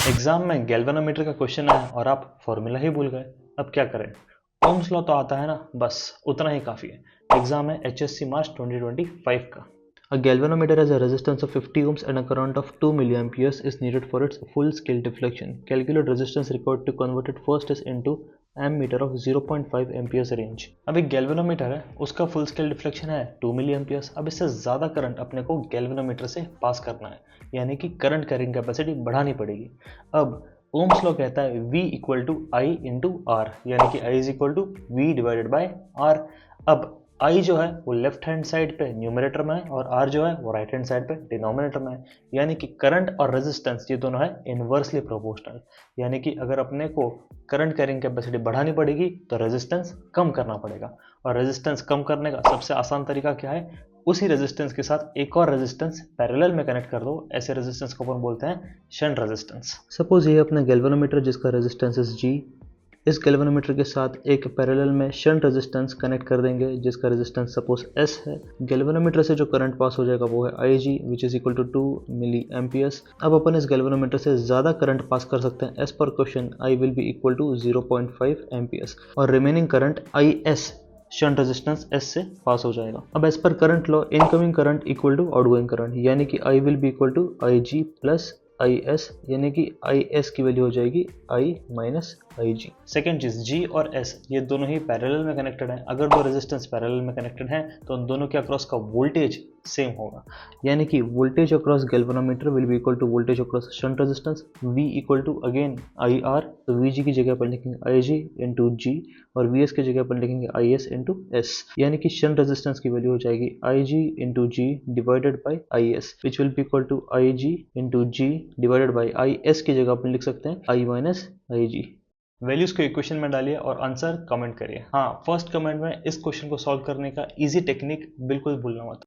Exam में galvanometer का question आया और आप फॉर्मूला ही भूल गए। अब क्या करें? ओम्स लॉ तो आता है ना, बस उतना ही काफ़ी है। एग्जाम है HSC मार्च 2025 का। A galvanometer has a resistance of 50 ohms and a current of 2 milliamperes is needed for its full scale deflection. Calculate resistance required to convert it first is into ammeter of 0.5 amperes range. अब एक galvanometer है, उसका full scale deflection है 2 milli amperes. अब इससे ज़्यादा current अपने को गैल्वेनोमीटर से पास करना है, यानी कि करंट कैरिंग कैपेसिटी बढ़ानी पड़ेगी। अब ओम्स लॉ कहता है V equal to I into R, यानी कि I is equal to V divided by R. अब I जो है वो लेफ्ट हैंड साइड पे न्यूमरेटर में है और R जो है वो राइट हैंड साइड पे डिनोमिनेटर में है, यानी कि करंट और रेजिस्टेंस ये दोनों है इनवर्सली प्रोपोर्शनल। यानी कि अगर अपने को करंट कैरिंग कैपेसिटी बढ़ानी पड़ेगी तो रेजिस्टेंस कम करना पड़ेगा, और रेजिस्टेंस कम करने का सबसे आसान तरीका क्या है? उसी रेजिस्टेंस के साथ एक और रेजिस्टेंस पैरेलल में कनेक्ट कर दो। ऐसे रेजिस्टेंस को अपन बोलते हैं शंट रेजिस्टेंस। सपोज ये अपना गैल्वेनोमीटर जिसका रेजिस्टेंस इज G, इस गैल्वेनोमीटर के साथ एक पैरेलल में शंट रेजिस्टेंस कनेक्ट कर देंगे जिसका रेजिस्टेंस सपोज S है। गैल्वेनोमीटर से जो करंट पास हो जाएगा वो है IG which is equal to 2 milli amperes. अब अपन इस गैल्वेनोमीटर से ज़्यादा करंट पास कर सकते हैं। As per question I will be equal to 0.5 amperes और remaining current IS shunt resistance S से पास हो जाएगा। अब as per current law incoming current equal to outgoing current, यानी कि I will be equal to IG plus IS, यानी कि IS की वैल्यू हो जाएगी I माइनस IG। सेकेंड चीज, G और S ये दोनों ही पैरेलल में कनेक्टेड हैं। अगर दो रेजिस्टेंस पैरेलल में कनेक्टेड हैं तो उन दोनों के अक्रॉस का वोल्टेज सेम होगा, यानी कि voltage across galvanometer will be equal to voltage across shunt resistance. V equal to again IR, तो VG की जगह पर लिखेंगे IG इंटू G और VS की जगह पर लिखेंगे IS इंटू S, यानी कि शंट रेजिस्टेंस की वैल्यू हो जाएगी IG into G divided by IS which will be equal to IG into G divided by IS की जगह अपन लिख सकते हैं I माइनस IG। वैल्यूज को इक्वेशन में डालिए और आंसर कमेंट करिए। हाँ, फर्स्ट कमेंट में इस क्वेश्चन को सॉल्व करने का इजी टेक्निक बिल्कुल भूलना मत।